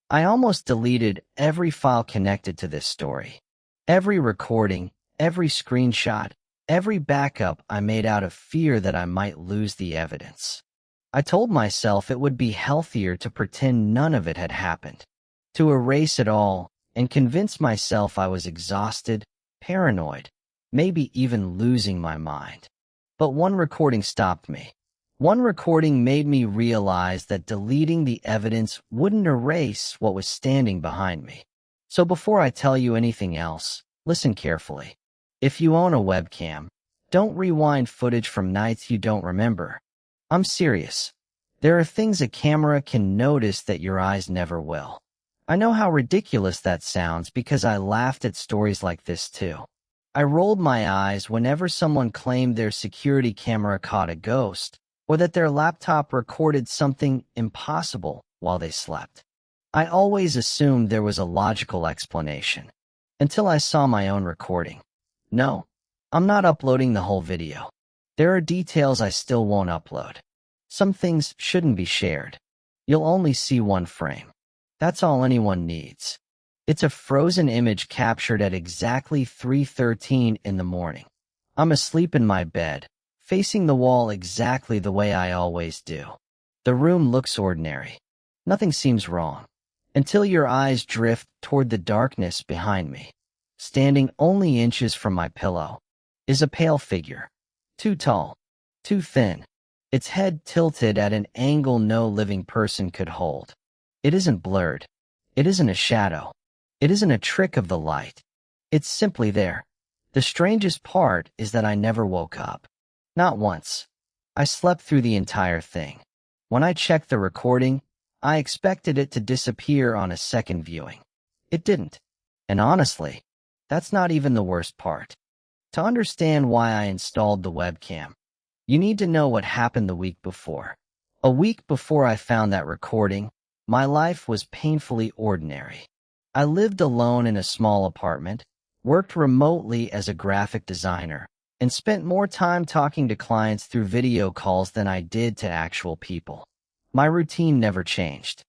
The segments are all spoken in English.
I almost deleted every file connected to this story. Every recording, every screenshot, every backup I made out of fear that I might lose the evidence. I told myself it would be healthier to pretend none of it had happened, to erase it all and convince myself I was exhausted, paranoid, maybe even losing my mind. But one recording stopped me. One recording made me realize that deleting the evidence wouldn't erase what was standing behind me. So before I tell you anything else, listen carefully. If you own a webcam, don't rewind footage from nights you don't remember. I'm serious. There are things a camera can notice that your eyes never will. I know how ridiculous that sounds because I laughed at stories like this too. I rolled my eyes whenever someone claimed their security camera caught a ghost, or that their laptop recorded something impossible while they slept. I always assumed there was a logical explanation, until I saw my own recording. No, I'm not uploading the whole video. There are details I still won't upload. Some things shouldn't be shared. You'll only see one frame. That's all anyone needs. It's a frozen image captured at exactly 3:13 in the morning. I'm asleep in my bed, facing the wall exactly the way I always do. The room looks ordinary. Nothing seems wrong, until your eyes drift toward the darkness behind me. Standing only inches from my pillow is a pale figure. Too tall, too thin, its head tilted at an angle no living person could hold. It isn't blurred. It isn't a shadow. It isn't a trick of the light. It's simply there. The strangest part is that I never woke up. Not once. I slept through the entire thing. When I checked the recording, I expected it to disappear on a second viewing. It didn't. And honestly, that's not even the worst part. To understand why I installed the webcam, you need to know what happened the week before. A week before I found that recording, my life was painfully ordinary. I lived alone in a small apartment, worked remotely as a graphic designer, and spent more time talking to clients through video calls than I did to actual people. My routine never changed.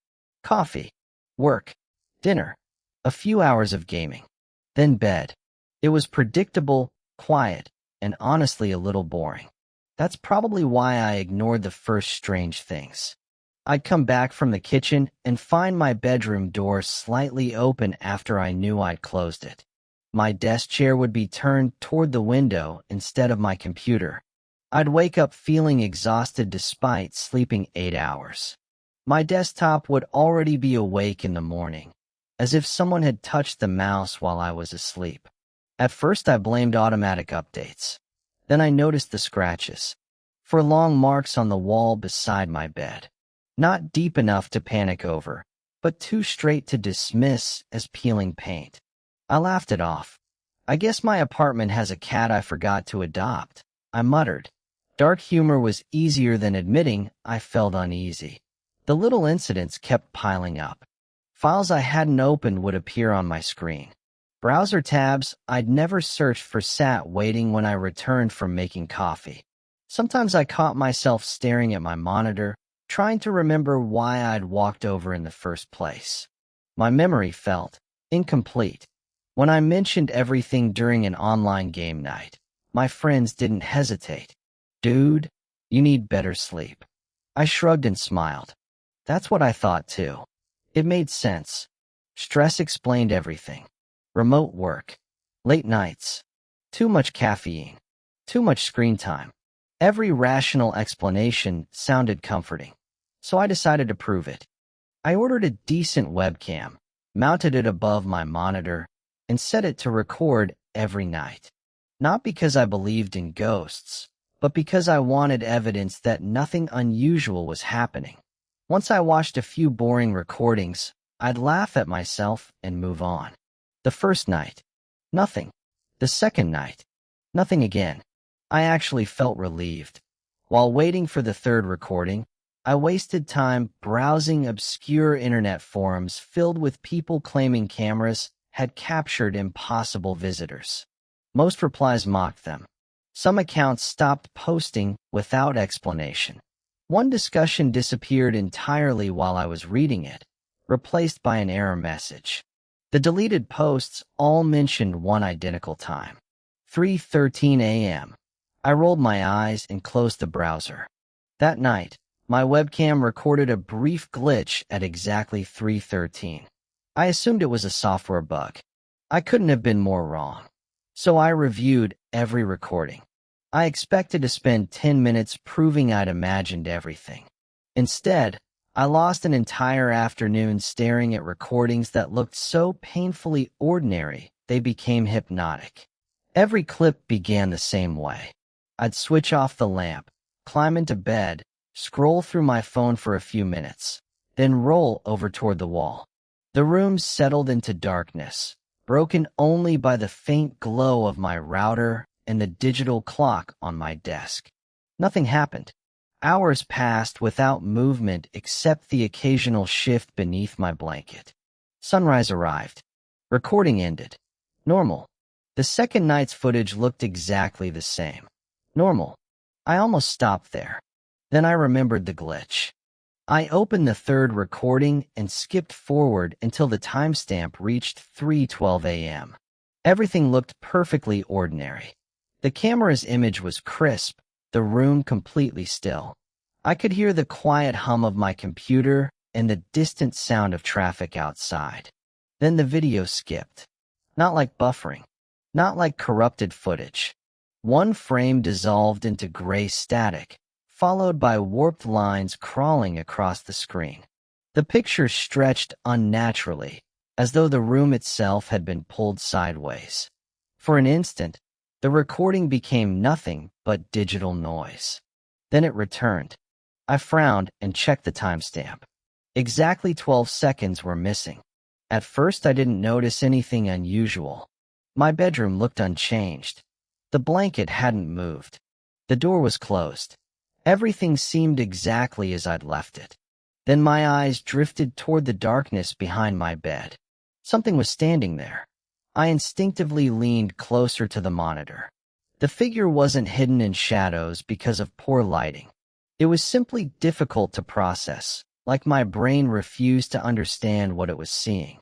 Coffee, work, dinner, a few hours of gaming, then bed. It was predictable, quiet, and honestly a little boring. That's probably why I ignored the first strange things. I'd come back from the kitchen and find my bedroom door slightly open after I knew I'd closed it. My desk chair would be turned toward the window instead of my computer. I'd wake up feeling exhausted despite sleeping 8 hours. My desktop would already be awake in the morning, as if someone had touched the mouse while I was asleep. At first I blamed automatic updates. Then I noticed the scratches, long marks on the wall beside my bed. Not deep enough to panic over, but too straight to dismiss as peeling paint. I laughed it off. I guess my apartment has a cat I forgot to adopt, I muttered. Dark humor was easier than admitting I felt uneasy. The little incidents kept piling up. Files I hadn't opened would appear on my screen. Browser tabs I'd never searched for sat waiting when I returned from making coffee. Sometimes I caught myself staring at my monitor, trying to remember why I'd walked over in the first place. My memory felt incomplete. When I mentioned everything during an online game night, my friends didn't hesitate. Dude, you need better sleep. I shrugged and smiled. That's what I thought too. It made sense. Stress explained everything. Remote work, late nights, too much caffeine, too much screen time. Every rational explanation sounded comforting. So I decided to prove it. I ordered a decent webcam, mounted it above my monitor, and set it to record every night. Not because I believed in ghosts, but because I wanted evidence that nothing unusual was happening. Once I watched a few boring recordings, I'd laugh at myself and move on. The first night, nothing. The second night, nothing again. I actually felt relieved. While waiting for the third recording, I wasted time browsing obscure internet forums filled with people claiming cameras had captured impossible visitors. Most replies mocked them. Some accounts stopped posting without explanation. One discussion disappeared entirely while I was reading it, replaced by an error message. The deleted posts all mentioned one identical time. 3:13 a.m. I rolled my eyes and closed the browser. That night, my webcam recorded a brief glitch at exactly 3:13. I assumed it was a software bug. I couldn't have been more wrong. So I reviewed every recording. I expected to spend 10 minutes proving I'd imagined everything. Instead, I lost an entire afternoon staring at recordings that looked so painfully ordinary they became hypnotic. Every clip began the same way. I'd switch off the lamp, climb into bed, scroll through my phone for a few minutes, then roll over toward the wall. The room settled into darkness, broken only by the faint glow of my router and the digital clock on my desk. Nothing happened. Hours passed without movement except the occasional shift beneath my blanket. Sunrise arrived. Recording ended. Normal. The second night's footage looked exactly the same. Normal. I almost stopped there. Then I remembered the glitch. I opened the third recording and skipped forward until the timestamp reached 3:12 a.m. Everything looked perfectly ordinary. The camera's image was crisp, the room completely still. I could hear the quiet hum of my computer and the distant sound of traffic outside. Then the video skipped. Not like buffering. Not like corrupted footage. One frame dissolved into gray static, followed by warped lines crawling across the screen. The picture stretched unnaturally, as though the room itself had been pulled sideways. For an instant, the recording became nothing but digital noise. Then it returned. I frowned and checked the timestamp. Exactly 12 seconds were missing. At first, I didn't notice anything unusual. My bedroom looked unchanged. The blanket hadn't moved. The door was closed. Everything seemed exactly as I'd left it. Then my eyes drifted toward the darkness behind my bed. Something was standing there. I instinctively leaned closer to the monitor. The figure wasn't hidden in shadows because of poor lighting. It was simply difficult to process, like my brain refused to understand what it was seeing.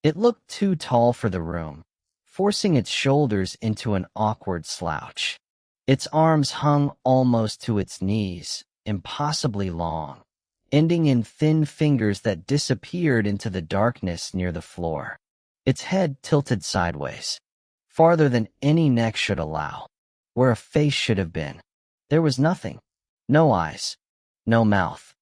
It looked too tall for the room, forcing its shoulders into an awkward slouch. Its arms hung almost to its knees, impossibly long, ending in thin fingers that disappeared into the darkness near the floor. Its head tilted sideways, farther than any neck should allow, where a face should have been. There was nothing. No eyes. No mouth.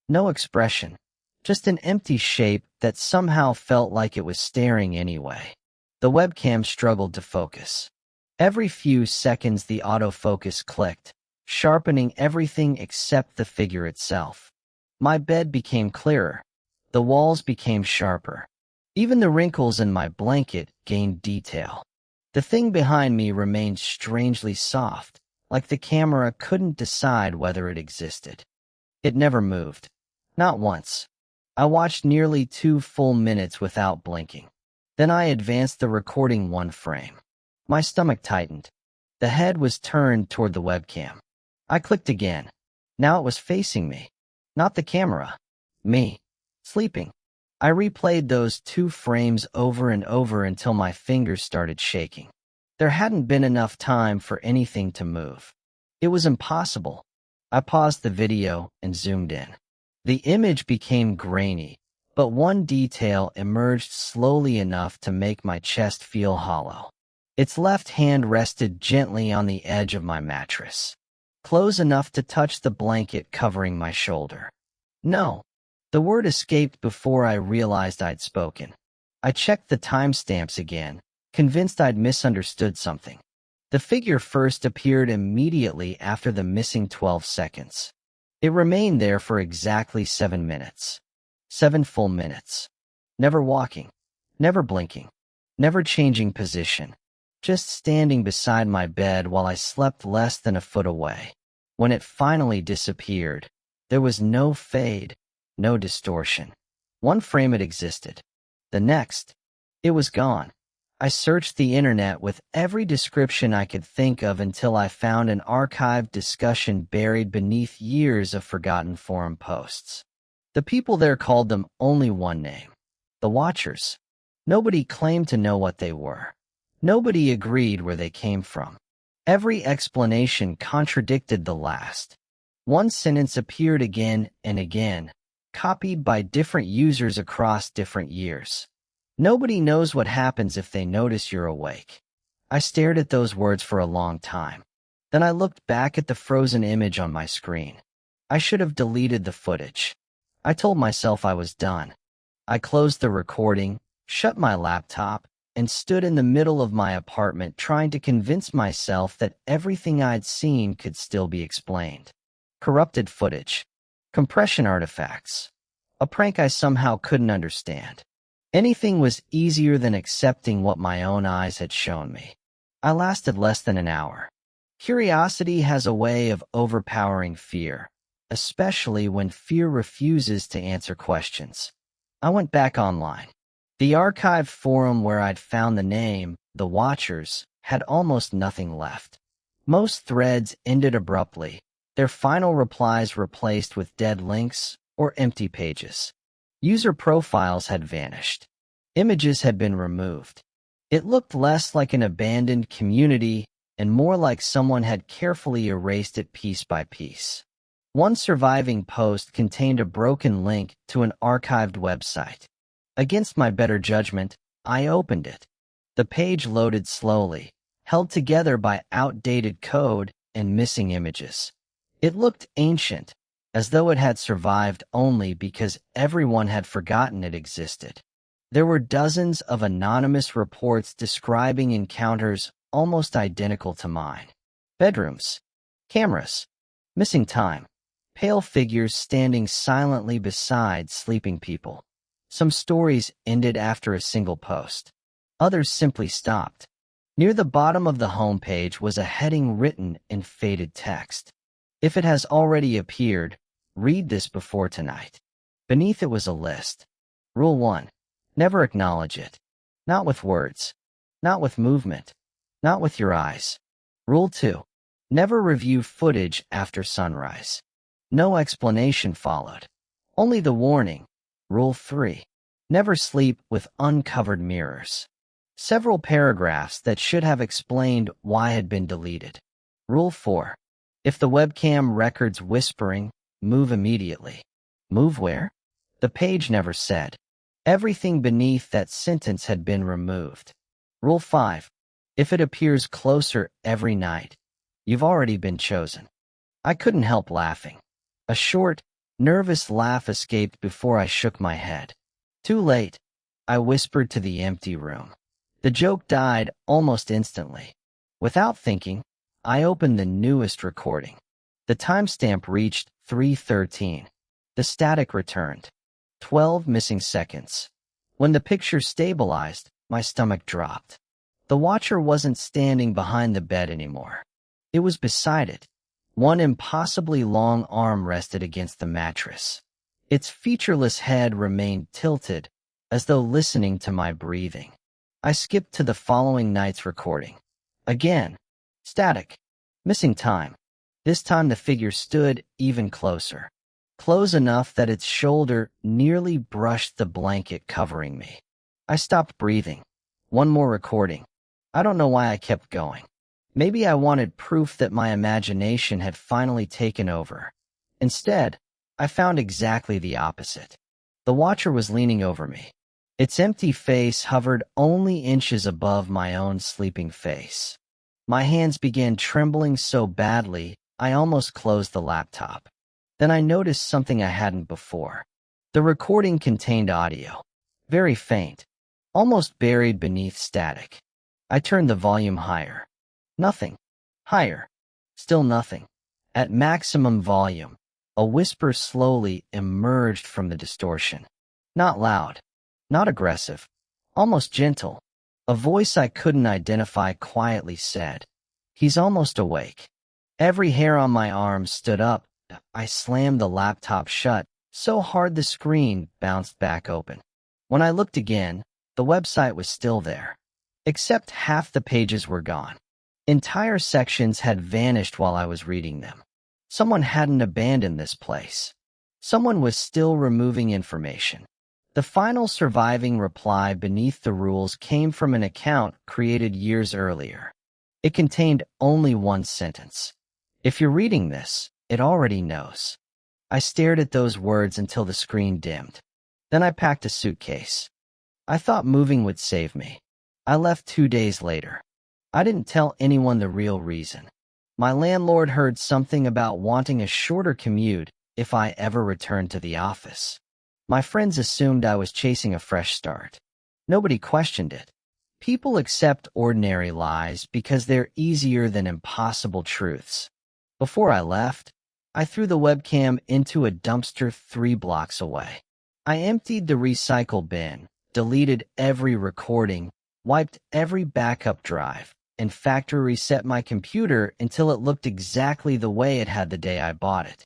No expression. Just an empty shape that somehow felt like it was staring anyway. The webcam struggled to focus. Every few seconds the autofocus clicked, sharpening everything except the figure itself. My bed became clearer. The walls became sharper. Even the wrinkles in my blanket gained detail. The thing behind me remained strangely soft, like the camera couldn't decide whether it existed. It never moved. Not once. I watched nearly 2 full minutes without blinking. Then I advanced the recording one frame. My stomach tightened. The head was turned toward the webcam. I clicked again. Now it was facing me. Not the camera. Me. Sleeping. I replayed those 2 frames over and over until my fingers started shaking. There hadn't been enough time for anything to move. It was impossible. I paused the video and zoomed in. The image became grainy, but one detail emerged slowly enough to make my chest feel hollow. Its left hand rested gently on the edge of my mattress, close enough to touch the blanket covering my shoulder. No. The word escaped before I realized I'd spoken. I checked the timestamps again, convinced I'd misunderstood something. The figure first appeared immediately after the missing 12 seconds. It remained there for exactly 7 minutes. 7 full minutes. Never walking. Never blinking. Never changing position. Just standing beside my bed while I slept less than a foot away. When it finally disappeared, there was no fade, no distortion. One frame it existed. The next, it was gone. I searched the internet with every description I could think of until I found an archived discussion buried beneath years of forgotten forum posts. The people there called them only one name: The Watchers. Nobody claimed to know what they were. Nobody agreed where they came from. Every explanation contradicted the last. One sentence appeared again and again, copied by different users across different years. Nobody knows what happens if they notice you're awake. I stared at those words for a long time. Then I looked back at the frozen image on my screen. I should have deleted the footage. I told myself I was done. I closed the recording, shut my laptop, and stood in the middle of my apartment trying to convince myself that everything I'd seen could still be explained. Corrupted footage. Compression artifacts. A prank I somehow couldn't understand. Anything was easier than accepting what my own eyes had shown me. I lasted less than an hour. Curiosity has a way of overpowering fear, especially when fear refuses to answer questions. I went back online. The archived forum where I'd found the name, The Watchers, had almost nothing left. Most threads ended abruptly, their final replies replaced with dead links or empty pages. User profiles had vanished. Images had been removed. It looked less like an abandoned community and more like someone had carefully erased it piece by piece. One surviving post contained a broken link to an archived website. Against my better judgment, I opened it. The page loaded slowly, held together by outdated code and missing images. It looked ancient, as though it had survived only because everyone had forgotten it existed. There were dozens of anonymous reports describing encounters almost identical to mine. Bedrooms, cameras, missing time, pale figures standing silently beside sleeping people. Some stories ended after a single post. Others simply stopped. Near the bottom of the homepage was a heading written in faded text. If it has already appeared, read this before tonight. Beneath it was a list. Rule 1. Never acknowledge it. Not with words. Not with movement. Not with your eyes. Rule 2. Never review footage after sunrise. No explanation followed. Only the warning. Rule 3. Never sleep with uncovered mirrors. Several paragraphs that should have explained why had been deleted. Rule 4. If the webcam records whispering, move immediately. Move where? The page never said. Everything beneath that sentence had been removed. Rule 5. If it appears closer every night, you've already been chosen. I couldn't help laughing. A short, nervous laugh escaped before I shook my head. Too late, I whispered to the empty room. The joke died almost instantly. Without thinking, I opened the newest recording. The timestamp reached 3:13. The static returned. 12 missing seconds. When the picture stabilized, my stomach dropped. The watcher wasn't standing behind the bed anymore. It was beside it. One impossibly long arm rested against the mattress. Its featureless head remained tilted, as though listening to my breathing. I skipped to the following night's recording. Again, static, missing time. This time the figure stood even closer. Close enough that its shoulder nearly brushed the blanket covering me. I stopped breathing. One more recording. I don't know why I kept going. Maybe I wanted proof that my imagination had finally taken over. Instead, I found exactly the opposite. The watcher was leaning over me. Its empty face hovered only inches above my own sleeping face. My hands began trembling so badly, I almost closed the laptop. Then I noticed something I hadn't before. The recording contained audio. Very faint, almost buried beneath static. I turned the volume higher. Nothing. Higher. Still nothing. At maximum volume, a whisper slowly emerged from the distortion. Not loud. Not aggressive. Almost gentle. A voice I couldn't identify quietly said, "He's almost awake." Every hair on my arm stood up. I slammed the laptop shut, so hard the screen bounced back open. When I looked again, the website was still there. Except half the pages were gone. Entire sections had vanished while I was reading them. Someone hadn't abandoned this place. Someone was still removing information. The final surviving reply beneath the rules came from an account created years earlier. It contained only one sentence. If you're reading this, it already knows. I stared at those words until the screen dimmed. Then I packed a suitcase. I thought moving would save me. I left 2 days later. I didn't tell anyone the real reason. My landlord heard something about wanting a shorter commute if I ever returned to the office. My friends assumed I was chasing a fresh start. Nobody questioned it. People accept ordinary lies because they're easier than impossible truths. Before I left, I threw the webcam into a dumpster 3 blocks away. I emptied the recycle bin, deleted every recording, wiped every backup drive, and factory reset my computer until it looked exactly the way it had the day I bought it.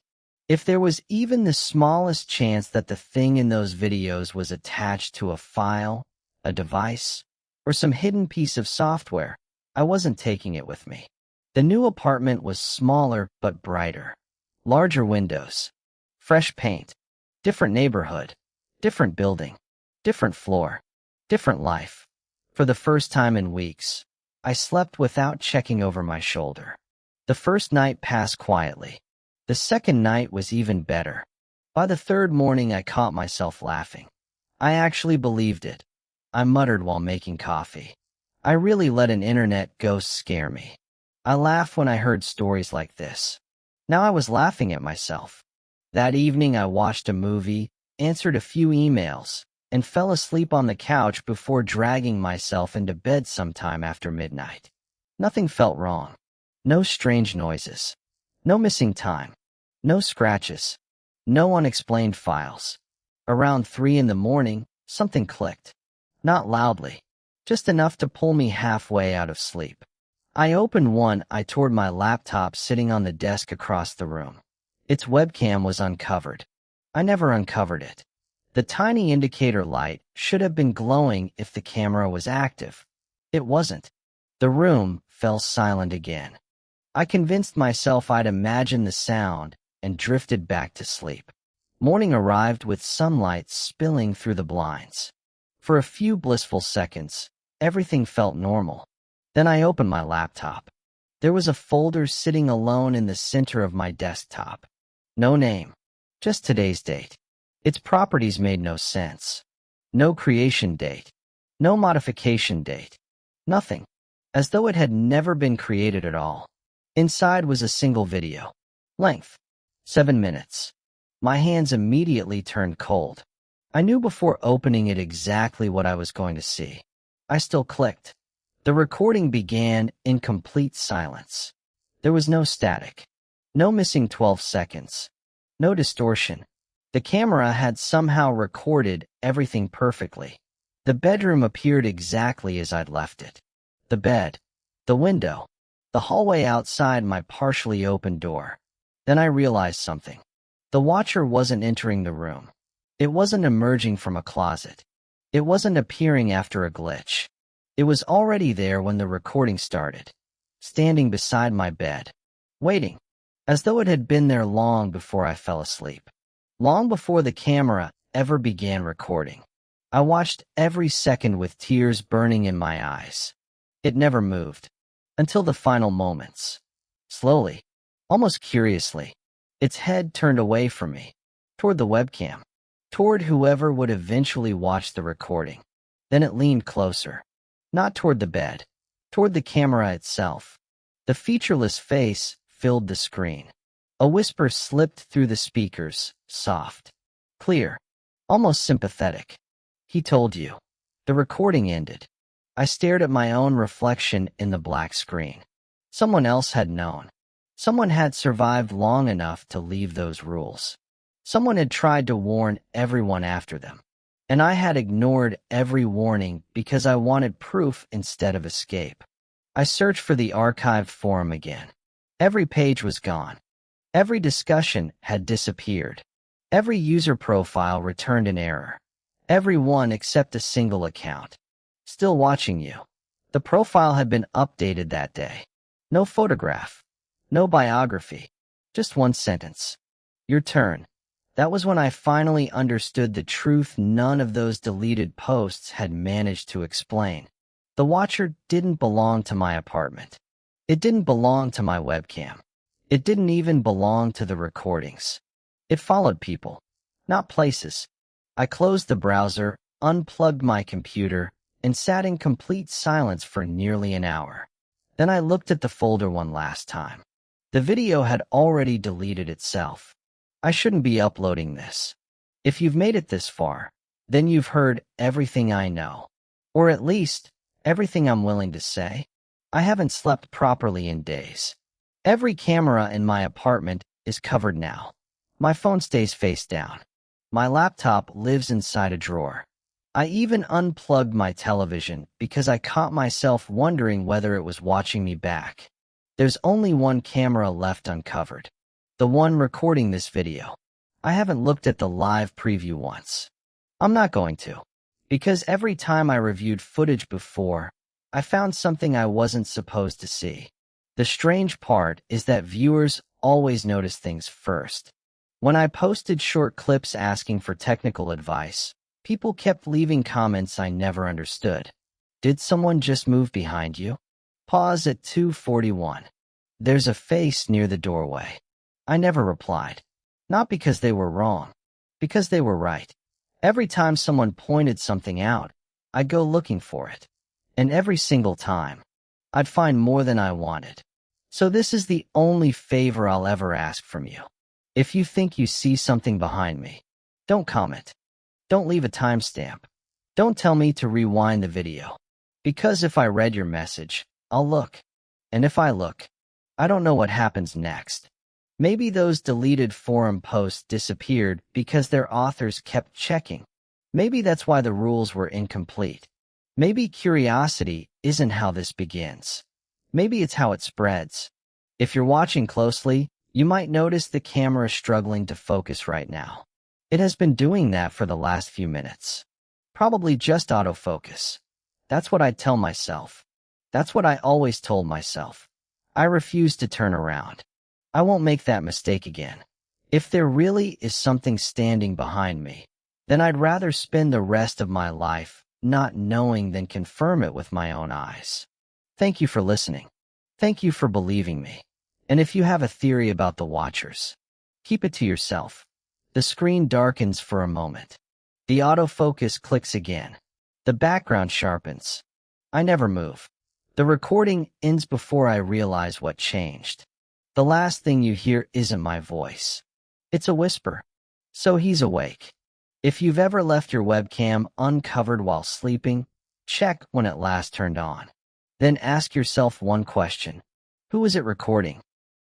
If there was even the smallest chance that the thing in those videos was attached to a file, a device, or some hidden piece of software, I wasn't taking it with me. The new apartment was smaller but brighter. Larger windows, fresh paint, different neighborhood, different building, different floor, different life. For the first time in weeks, I slept without checking over my shoulder. The first night passed quietly. The second night was even better. By the third morning, I caught myself laughing. I actually believed it. I muttered while making coffee. I really let an internet ghost scare me. I laughed when I heard stories like this. Now I was laughing at myself. That evening, I watched a movie, answered a few emails, and fell asleep on the couch before dragging myself into bed sometime after midnight. Nothing felt wrong. No strange noises. No missing time. No scratches. No unexplained files. Around 3 in the morning, something clicked. Not loudly. Just enough to pull me halfway out of sleep. I opened one eye toward my laptop sitting on the desk across the room. Its webcam was uncovered. I never uncovered it. The tiny indicator light should have been glowing if the camera was active. It wasn't. The room fell silent again. I convinced myself I'd imagined the sound and drifted back to sleep. Morning arrived with sunlight spilling through the blinds. For a few blissful seconds, everything felt normal. Then I opened my laptop. There was a folder sitting alone in the center of my desktop. No name, just today's date. Its properties made no sense. No creation date. No modification date. Nothing. As though it had never been created at all. Inside was a single video. Length, 7 minutes. My hands immediately turned cold. I knew before opening it exactly what I was going to see. I still clicked. The recording began in complete silence. There was no static. No missing 12 seconds. No distortion. The camera had somehow recorded everything perfectly. The bedroom appeared exactly as I'd left it. The bed. The window. The hallway outside my partially open door. Then I realized something. The watcher wasn't entering the room. It wasn't emerging from a closet. It wasn't appearing after a glitch. It was already there when the recording started, standing beside my bed, waiting, as though it had been there long before I fell asleep, long before the camera ever began recording. I watched every second with tears burning in my eyes. It never moved, until the final moments. Slowly, almost curiously, its head turned away from me, toward the webcam, toward whoever would eventually watch the recording. Then it leaned closer. Not toward the bed, toward the camera itself. The featureless face filled the screen. A whisper slipped through the speakers, soft, clear, almost sympathetic. He told you. The recording ended. I stared at my own reflection in the black screen. Someone else had known. Someone had survived long enough to leave those rules. Someone had tried to warn everyone after them. And I had ignored every warning because I wanted proof instead of escape. I searched for the archived forum again. Every page was gone. Every discussion had disappeared. Every user profile returned an error. Every one except a single account. Still watching you. The profile had been updated that day. No photograph. No biography. Just one sentence. Your turn. That was when I finally understood the truth none of those deleted posts had managed to explain. The watcher didn't belong to my apartment. It didn't belong to my webcam. It didn't even belong to the recordings. It followed people, not places. I closed the browser, unplugged my computer, and sat in complete silence for nearly an hour. Then I looked at the folder one last time. The video had already deleted itself. I shouldn't be uploading this. If you've made it this far, then you've heard everything I know. Or at least, everything I'm willing to say. I haven't slept properly in days. Every camera in my apartment is covered now. My phone stays face down. My laptop lives inside a drawer. I even unplugged my television because I caught myself wondering whether it was watching me back. There's only one camera left uncovered. The one recording this video. I haven't looked at the live preview once. I'm not going to. Because every time I reviewed footage before, I found something I wasn't supposed to see. The strange part is that viewers always notice things first. When I posted short clips asking for technical advice, people kept leaving comments I never understood. Did someone just move behind you? Pause at 2:41. There's a face near the doorway. I never replied. Not because they were wrong, because they were right. Every time someone pointed something out, I'd go looking for it. And every single time, I'd find more than I wanted. So this is the only favor I'll ever ask from you. If you think you see something behind me, don't comment. Don't leave a timestamp. Don't tell me to rewind the video. Because if I read your message, I'll look. And if I look, I don't know what happens next. Maybe those deleted forum posts disappeared because their authors kept checking. Maybe that's why the rules were incomplete. Maybe curiosity isn't how this begins. Maybe it's how it spreads. If you're watching closely, you might notice the camera struggling to focus right now. It has been doing that for the last few minutes. Probably just autofocus. That's what I tell myself. That's what I always told myself. I refuse to turn around. I won't make that mistake again. If there really is something standing behind me, then I'd rather spend the rest of my life not knowing than confirm it with my own eyes. Thank you for listening. Thank you for believing me. And if you have a theory about the watchers, keep it to yourself. The screen darkens for a moment. The autofocus clicks again. The background sharpens. I never move. The recording ends before I realize what changed. The last thing you hear isn't my voice. It's a whisper. So he's awake. If you've ever left your webcam uncovered while sleeping, check when it last turned on. Then ask yourself one question. Who is it recording?